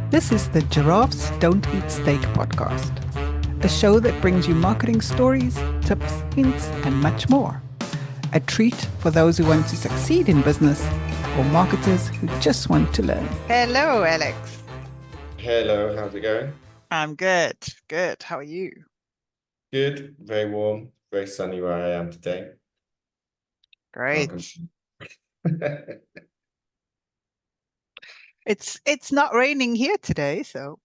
This is the Giraffes Don't Eat Steak podcast, a show that brings you marketing stories, tips, hints, and much more. A treat for those who want to succeed in business or marketers who just want to learn. Hello, Alex. Hello, how's it going? I'm good. Good. How are you? Good, very warm, very sunny where I am today. Can't Great. complain. It's not raining here today, so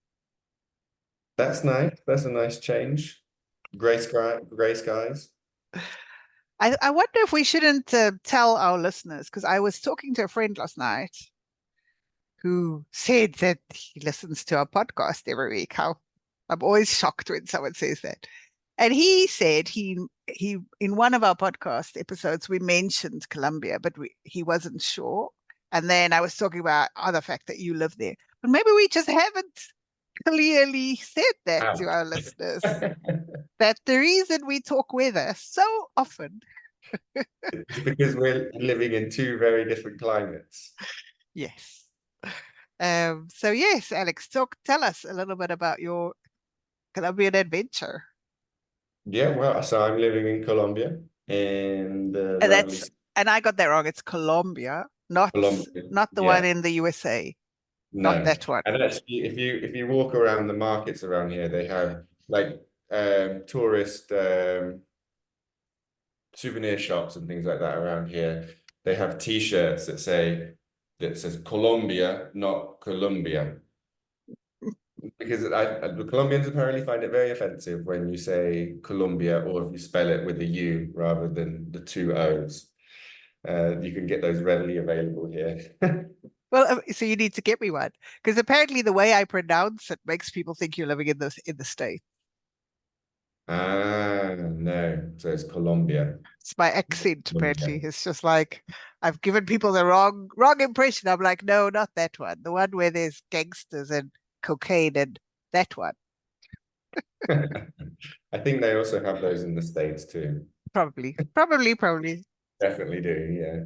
That's nice. That's a nice change. Gray sky, gray skies. I wonder if we shouldn't tell our listeners, because I was talking to a friend last night who said that he listens to our podcast every week. How I'm always shocked when someone says that. And he said he in one of our podcast episodes we mentioned Colombia, but he wasn't sure. And then I was talking about the fact that you live there, but maybe we just haven't clearly said that to Out. our listeners. That the reason we talk weather so often, It's because we're living in two very different climates. yes. So yes, Alex, tell us a little bit about your Colombian adventure. Yeah, well, so I'm living in Colombia, in the And lovely that's and I got that wrong. It's Colombia, not Colombia. not the one Yeah, in the USA, not no. that one. And actually, if you walk around the markets around here, they have like tourist souvenir shops and things like that around here. They have T-shirts that says Colombia, not Colombia, because the Colombians apparently find it very offensive when you say Colombia or if you spell it with a U rather than the two O's. You can get those readily available here. Well, so you need to get me one because apparently the way I pronounce it makes people think you're living in the States. Ah, no. So it's Colombia. It's my accent, apparently. Colombia. It's just like I've given people the wrong impression. I'm like, no, not that one. The one where there's gangsters and cocaine and that one. I think they also have those in the States too. Probably. Definitely do,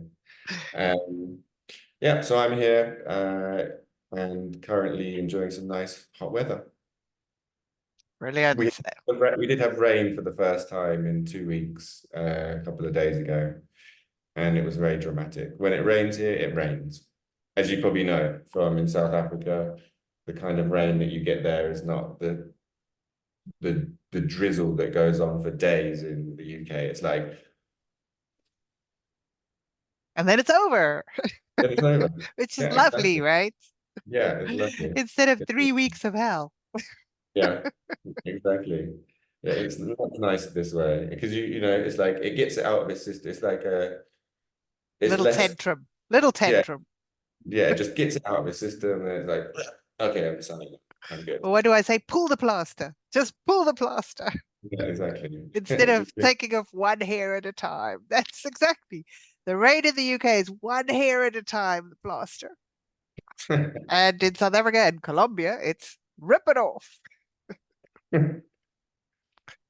yeah. Yeah, so I'm here and currently enjoying some nice hot weather. We Brilliant. we did have rain for the first time in 2 weeks a couple of days ago, and it was very dramatic. When it rains here, it rains. As you probably know from in South Africa, the kind of rain that you get there is not the drizzle that goes on for days in the UK. It's like And then it's over, it's over. which is Yeah, lovely, exactly. right? Yeah, it's lovely. Instead of 3 weeks of hell. Yeah, exactly. Yeah, it's not nice this way because you know it's like it gets it out of its system. It's like it's Little less. tantrum. Little Yeah, tantrum. yeah, it just gets it out of its system and it's like okay, I'm signing it. I'm good. Well, what do I say? Pull the plaster. Just pull the plaster Yeah, exactly. instead of Just taking off one hair at a time. That's exactly the rate in the UK is one hair at a time, the plaster. And in South Africa and Colombia, it's rip it off.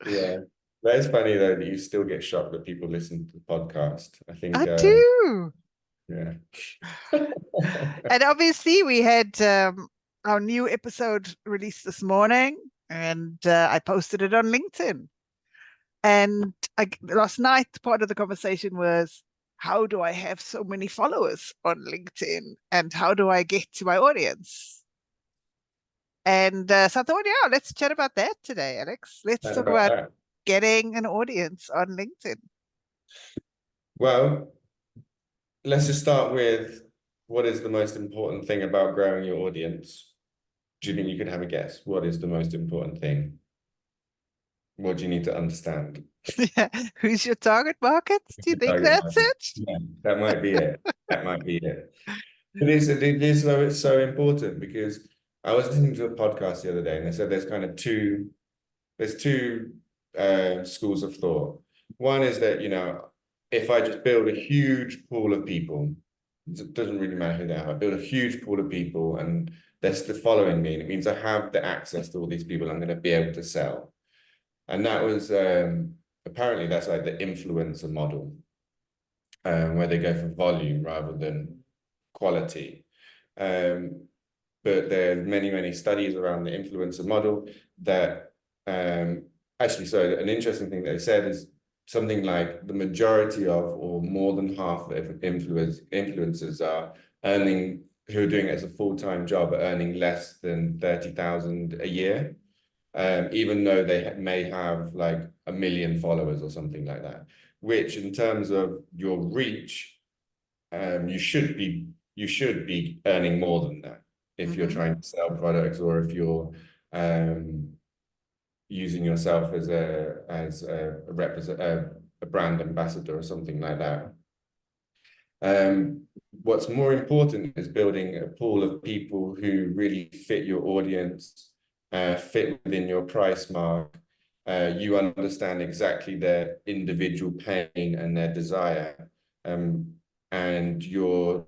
yeah. That is funny though that you still get shocked that people listen to the podcast. I think I do. yeah. And obviously, we had our new episode released this morning, and I posted it on LinkedIn. And last night, part of the conversation was, how do I have so many followers on LinkedIn? And how do I get to my audience? And so I thought, yeah, let's chat about that today, Alex. Let's And talk about about that. getting an audience on LinkedIn. Well, let's just start with what is the most important thing about growing your audience? Do you think you could have a guess? What is the most important thing? What do you need to understand? Yeah. Who's your target market? Do you think Target that's market. it? Yeah, that might be it. That might be it. It is though it's so important because I was listening to a podcast the other day and they said there's two schools of thought. One is that, if I just build a huge pool of people, it doesn't really matter who they are, I build a huge pool of people and they're still following me, and it means I have the access to all these people I'm going to be able to sell. And that was apparently that's like the influencer model, where they go for volume rather than quality. Um, but there's many studies around the influencer model that actually, so an interesting thing they said is something like the majority of, or more than half of influencers are earning, who are doing it as a full-time job, are earning less than 30,000 a year, even though they may have like 1 million followers or something like that, which in terms of your reach, you should be earning more than that if you're Mm-hmm. trying to sell products, or if you're using yourself as a brand ambassador or something like that. What's more important is building a pool of people who really fit your audience, fit within your price mark. You understand exactly their individual pain and their desire, and you're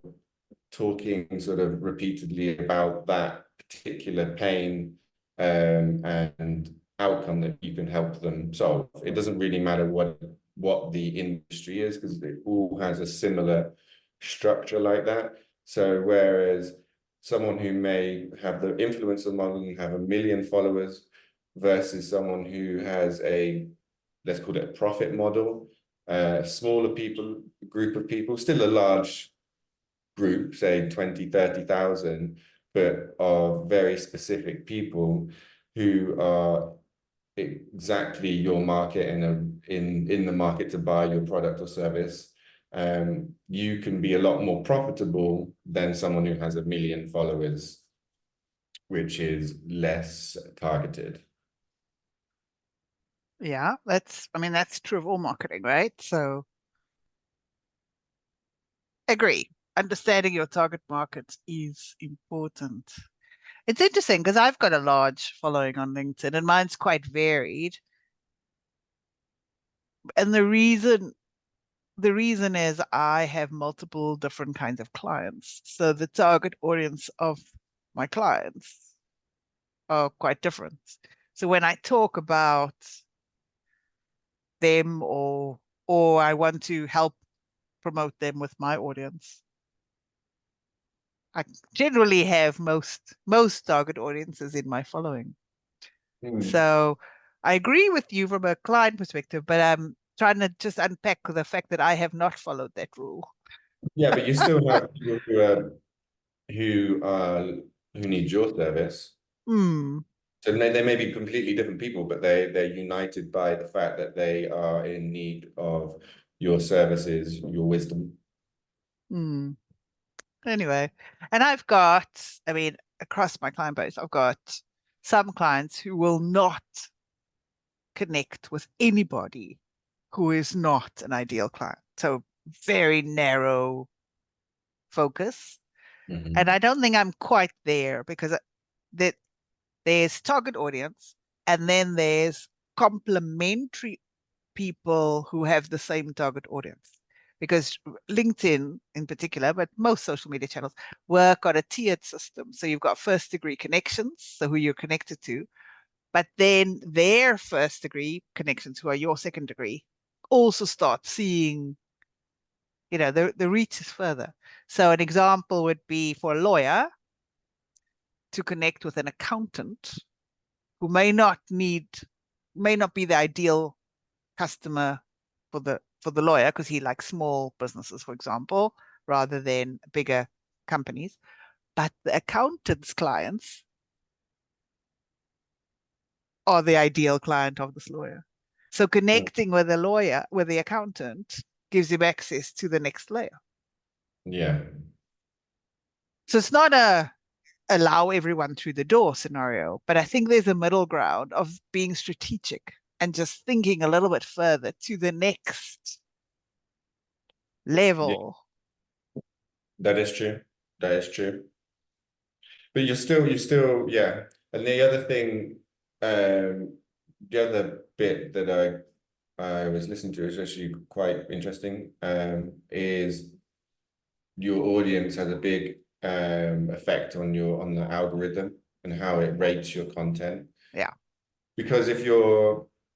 talking sort of repeatedly about that particular pain, and outcome that you can help them solve. It doesn't really matter what the industry is, because it all has a similar structure like that. So whereas someone who may have the influencer model and have 1 million followers versus someone who has a, let's call it a profit model, smaller group of people, still a large group, say 20, 30,000, but of very specific people who are exactly your market and in the market to buy your product or service. You can be a lot more profitable than someone who has 1 million followers, which is less targeted. Yeah, that's true of all marketing, right? So agree. Understanding your target market is important. It's interesting because I've got a large following on LinkedIn and mine's quite varied. And the reason is I have multiple different kinds of clients. So the target audience of my clients are quite different. So when I talk about them, or I want to help promote them with my audience, I generally have most target audiences in my following. Hmm. So I agree with you from a client perspective, but I'm trying to just unpack the fact that I have not followed that rule. Yeah, but you still have people who are who need your service. Hmm. So they may be completely different people, but they're united by the fact that they are in need of your services, your wisdom. Hmm. Anyway, and across my client base, I've got some clients who will not connect with anybody who is not an ideal client. So very narrow focus. And Mhm. I don't think I'm quite there because that there's target audience and then there's complementary people who have the same target audience. Because LinkedIn in particular, but most social media channels work on a tiered system. So you've got first degree connections, so who you're connected to, but then their first degree connections, who are your second degree, also start seeing, the reach is further. So an example would be for a lawyer to connect with an accountant who may not be the ideal customer for the lawyer because he likes small businesses, for example, rather than bigger companies. But the accountant's clients are the ideal client of this lawyer. So connecting with the lawyer, with the accountant, gives him access to the next layer. Yeah. So it's not a allow everyone through the door scenario, but I think there's a middle ground of being strategic and just thinking a little bit further to the next Yeah, level. that is true. That is true. But yeah. And the other thing, the other bit that I was listening to is actually quite interesting, is your audience has a big effect on the algorithm and how it rates your content. Yeah. Because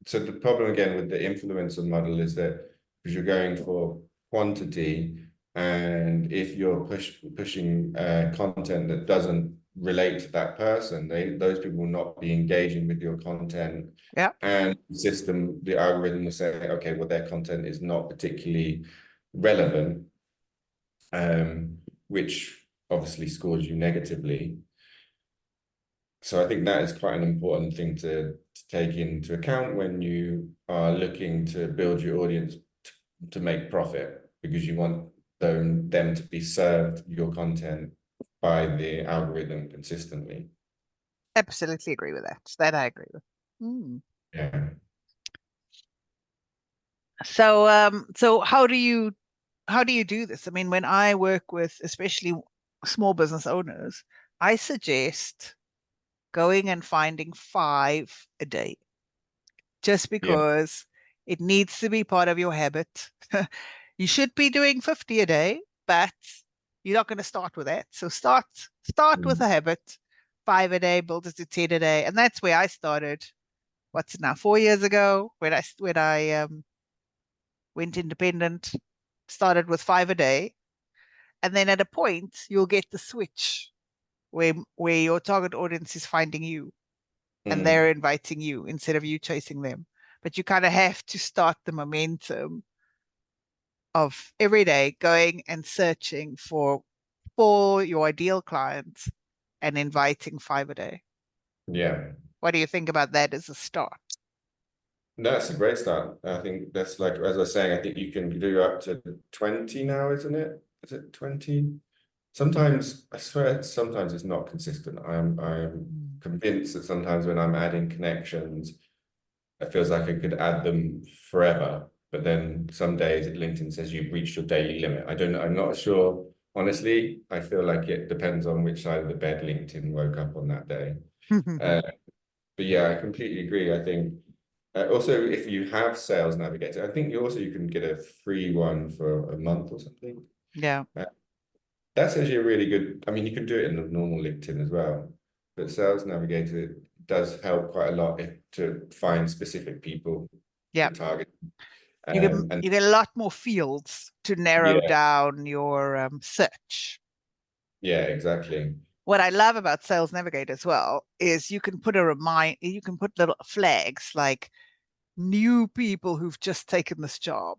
so the problem again with the influencer model is that because you're going for quantity, and if you're pushing content that doesn't relate to that person. Those people will not be engaging with your content, Yeah, and the algorithm will say, okay, well, their content is not particularly relevant, which obviously scores you negatively. So I think that is quite an important thing to take into account when you are looking to build your audience to make profit, because you want them to be served your content by the algorithm consistently. absolutely agree with that. That I agree with. Mm. Yeah. So how do you do this? I mean, when I work with especially small business owners, I suggest going and finding five a day, just Yeah. because it needs to be part of your habit. You should be doing 50 a day, but you're not going to start with that. So start with Mm. a habit, five a day, build it to 10 a day. And that's where I started. What's it now? 4 years ago when I went independent, started with five a day. And then at a point you'll get the switch where your target audience is finding you and they're Mm. inviting you instead of you chasing them. But you kind of have to start the momentum of every day going and searching for your ideal clients and inviting five a day. Yeah. What do you think about that as a start? That's a great start. I think that's like, as I was saying, I think you can do up to 20 now, isn't it? Is it 20? Sometimes, I swear, sometimes it's not consistent. I'm Mm. convinced that sometimes when I'm adding connections, it feels like I could add them forever. But then some days LinkedIn says you've reached your daily limit. I don't know. I'm not sure. Honestly, I feel like it depends on which side of the bed LinkedIn woke up on that day. Uh, but yeah, I completely agree. I think also if you have Sales Navigator, I think you can get a free one for a month or something. Yeah. Uh, that's actually a really good. I mean, you can do it in the normal LinkedIn as well, but Sales Navigator does help quite a lot to find specific people Yeah. to target. You get And you get a lot more fields to narrow yeah, down your search. yeah, exactly. What I love about Sales Navigator as well is you can put little flags like new people who've just taken this job.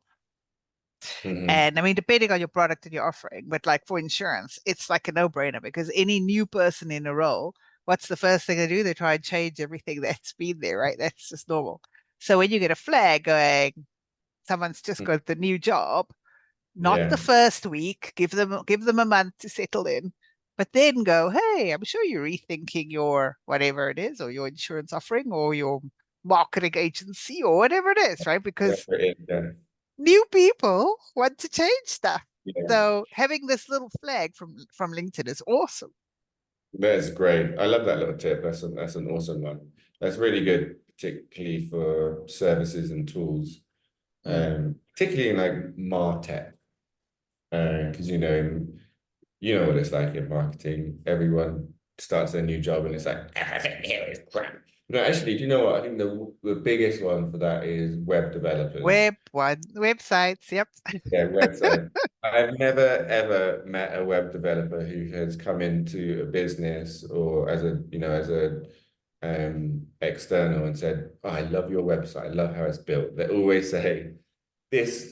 Hmm. And I mean, depending on your product and your offering, but like for insurance, it's like a no-brainer because any new person in a role, what's the first thing they do? They try and change everything that's been there, right? That's just normal. So when you get a flag going, someone's just got the new job, not the Yeah, first week, give them a month to settle in, but then go, hey, I'm sure you're rethinking your whatever it is, or your insurance offering, or your marketing agency, or whatever it is, right? Because whatever it is, yeah, new people want to change stuff. yeah. So having this little flag from LinkedIn is awesome. That's great. I love that little tip. That's an awesome one. That's really good, particularly for services and tools, Mm. particularly in like MarTech, because you know what it's like in marketing. Everyone starts their new job and it's like everything here is crap. No, actually, do you know what? I think the biggest one for that is web developers. Websites, yep. Yeah, website. I've never ever met a web developer who has come into a business or as a external and said, oh, I love your website. I love how it's built. They always say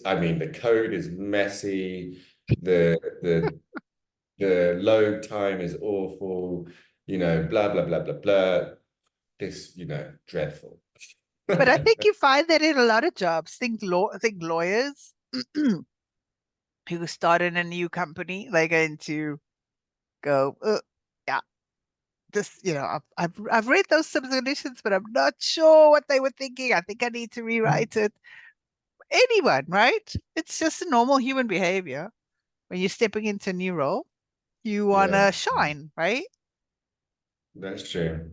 I mean, the code is messy, the the the load time is awful, blah blah blah blah blah. This, dreadful. But I think you find that in a lot of jobs. Think lawyers who start in a new company, they're going to go, yeah, this, I've read those terms and conditions, but I'm not sure what they were thinking. I think I need to rewrite it. Anyone, right? It's just a normal human behavior. When you're stepping into a new role, you want Yeah, to shine, right? that's true.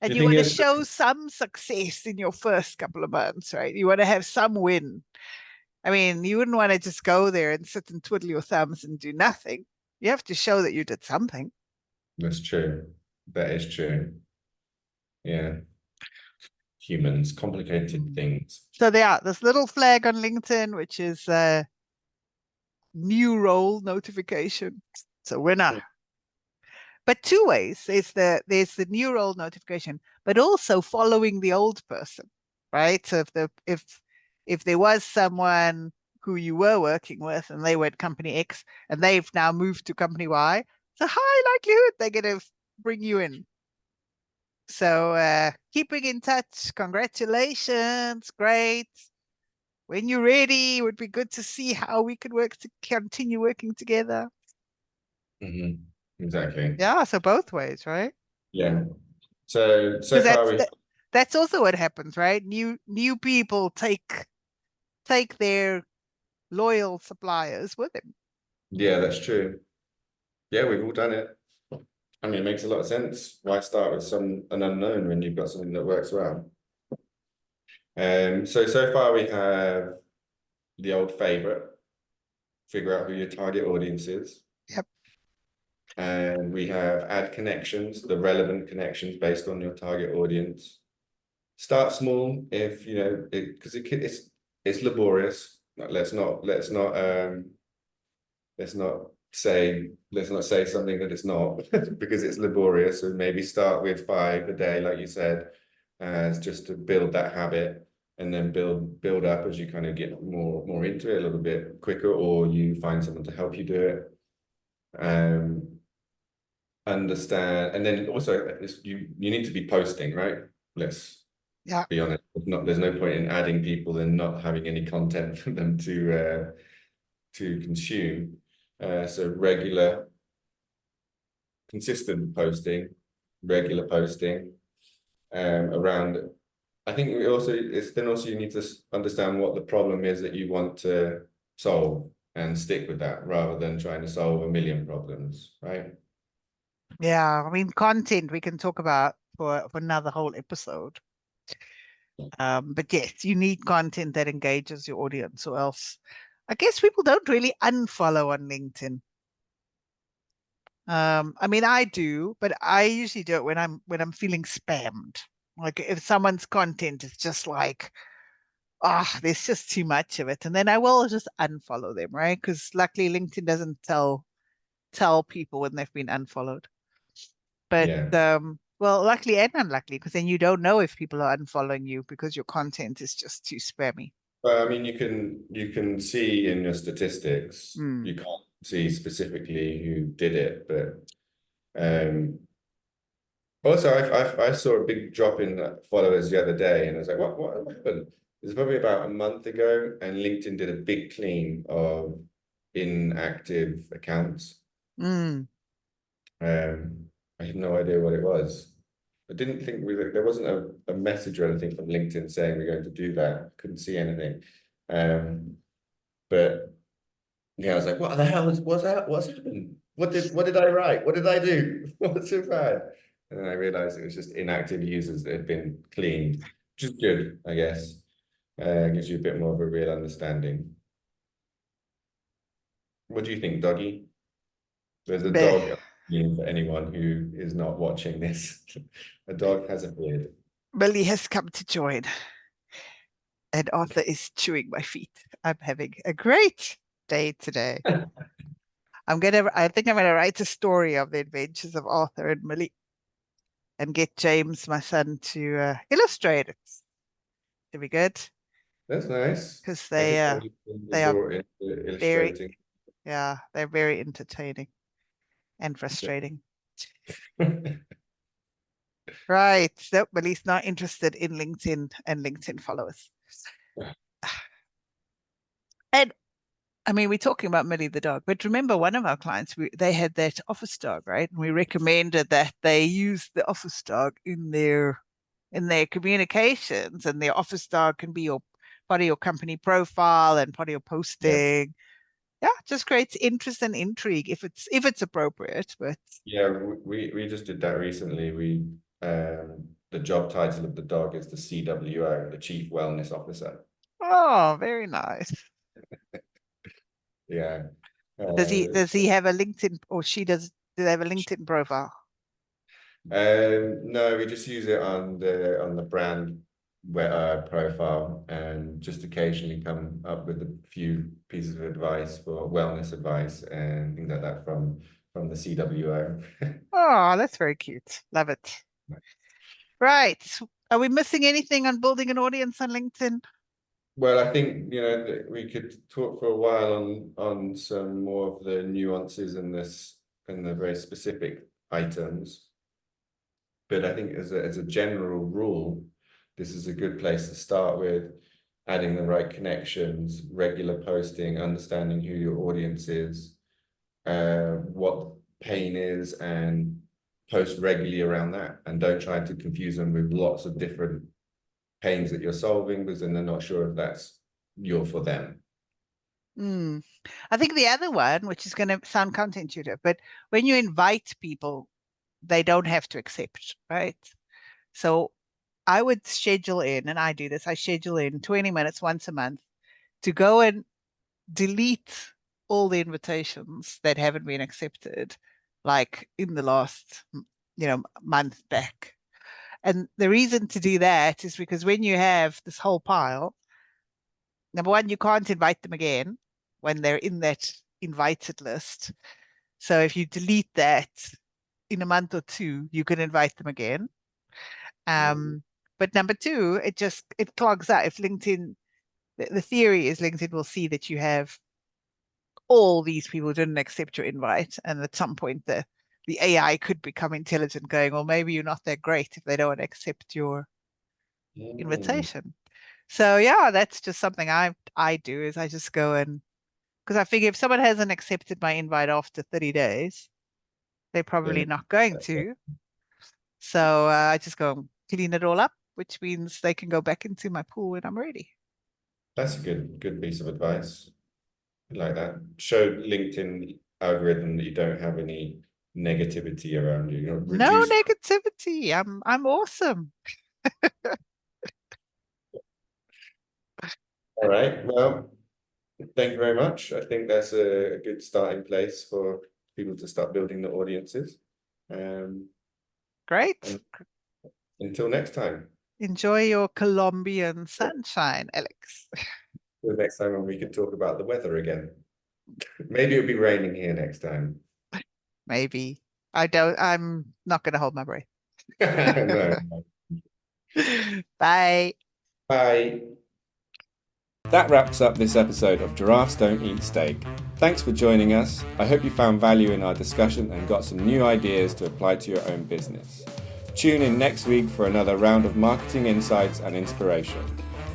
And The you thing want to is, show some success in your first couple of months, right? You want to have some win. I mean, you wouldn't want to just go there and sit and twiddle your thumbs and do nothing. You have to show that you did something. that's true. That is true. Yeah. Humans, complicated Mm. things. So there are this little flag on LinkedIn, which is a new role notification. It's a winner. But two ways. There's the new role notification, but also following the old person, right? So if there was someone who you were working with and they were at company X and they've now moved to company Y, it's a high likelihood they're going to bring you in. So keeping in touch, congratulations, great. When you're ready, it would be good to see how we could work to continue working together. Exactly. Yeah, so both ways, right? Yeah. So Because far we that's also what happens, right? New people take their loyal suppliers with them. yeah, that's true. Yeah, we've all done it. I mean, it makes a lot of sense. Why start with an unknown when you've got something that works well? So far we have the old favorite, figure out who your target audience is. Yep. And we have add connections, the relevant connections based on your target audience. Start small if you know it because it's laborious. Let's not let's not say something that it's not because it's laborious. So maybe start with 5 a day, like you said, as just to build that habit, and then build up as you kind of get more into it a little bit quicker, or you find someone to help you do it. Understand, and then also you need to be posting, right? Let's Yeah. be honest. There's no point in adding people and not having any content for them to consume. So consistent posting, regular posting around. I think it's you need to understand what the problem is that you want to solve and stick with that rather than trying to solve a million problems, right? Yeah. I mean, content we can talk about for another whole episode. But yes, you need content that engages your audience, or else I guess people don't really unfollow on LinkedIn. I mean, I do, but I usually do it when I'm feeling spammed. Like if someone's content is just like, ah, there's just too much of it, and then I will just unfollow them, right? Because luckily LinkedIn doesn't tell people when they've been unfollowed. But Yeah. well, luckily and unluckily, because then you don't know if people are unfollowing you because your content is just too spammy. But I mean, you can see in your statistics, Hmm. you can't see specifically who did it, but also I saw a big drop in followers the other day, and I was like, what happened? It was probably about a month ago, and LinkedIn did a big clean of inactive accounts. Mm. I have no idea what it was. I didn't think there wasn't a message or anything from LinkedIn saying we're going to do that. Couldn't see anything. But yeah, I was like, what the hell what's that? What's happened? What did I write? What did I do? What's so bad? And then I realized it was just inactive users that had been cleaned, which is good, I guess. Gives you a bit more of a real understanding. What do you think, Doggy? There's a Beh. dog for anyone who is not watching this. A dog has appeared. Millie has come to join, and Arthur is chewing my feet. I'm having a great day today. I think I'm gonna write a story of the adventures of Arthur and Millie and get James, my son, to illustrate it. To be good That's nice. because I they didn't know uh you were they are brought into very illustrating. they're very entertaining and frustrating. Right. Nope, Millie's not interested in LinkedIn and LinkedIn followers. And I mean, we're talking about Millie the dog, but remember one of our clients, they had that office dog, right? And we recommended that they use the office dog in their communications, and their office dog can be your part of your company profile and part of your Yeah. posting. Yeah, just creates interest and intrigue if it's appropriate. But Yeah, we just did that recently. The job title of the dog is the CWO, the Chief Wellness Officer. oh, very nice. Yeah. Does he Uh, does he have a LinkedIn, or she does? Do they have a LinkedIn profile? no, we just use it on the brand profile, and just occasionally come up with a few pieces of advice for wellness advice and things like that from the CWO. Oh, that's very cute. Love it. Right. Are we missing anything on building an audience on LinkedIn? Well, I think, that we could talk for a while on some more of the nuances in this and the very specific items. But I think as a general rule, this is a good place to start with, adding the right connections, regular posting, understanding who your audience is, what pain is, and post regularly around that. And don't try to confuse them with lots of different pains that you're solving, because then they're not sure if you're for them. Mm. I think the other one, which is going to sound counterintuitive, but when you invite people, they don't have to accept, right? So I would schedule in, and I do this, I schedule in 20 minutes once a month to go and delete all the invitations that haven't been accepted, like in the last, month back. And the reason to do that is because when you have this whole pile, number one, you can't invite them again when they're in that invited list. So if you delete that in a month or two, you can invite them again. Mm. But number two, it clogs up. If LinkedIn, the theory is LinkedIn will see that you have all these people who didn't accept your invite, and at some point the AI could become intelligent, going, well, maybe you're not that great if they don't accept your Mm. invitation. So yeah, that's just something I do is I just go and because I figure if someone hasn't accepted my invite after 30 days, they're Then probably not going to. So I just go and clean it all up, which means they can go back into my pool when I'm ready. that's a good piece of advice. I like that. Show LinkedIn algorithm that you don't have any negativity around you. No Reduce. negativity. I'm awesome. All right. Well, thank you very much. I think that's a good starting place for people to start building the audiences. Um, Great. and until next time. Enjoy your Colombian sunshine, Alex. Till next time when we can talk about the weather again. Maybe it'll be raining here next time. Maybe. I'm not going to hold my breath. No. Bye. Bye. That wraps up this episode of Giraffes Don't Eat Steak. Thanks for joining us. I hope you found value in our discussion and got some new ideas to apply to your own business. Tune in next week for another round of marketing insights and inspiration.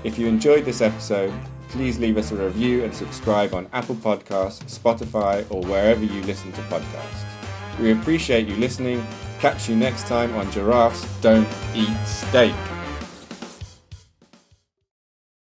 If you enjoyed this episode, please leave us a review and subscribe on Apple Podcasts, Spotify, or wherever you listen to podcasts. We appreciate you listening. Catch you next time on Giraffes Don't Eat Steak.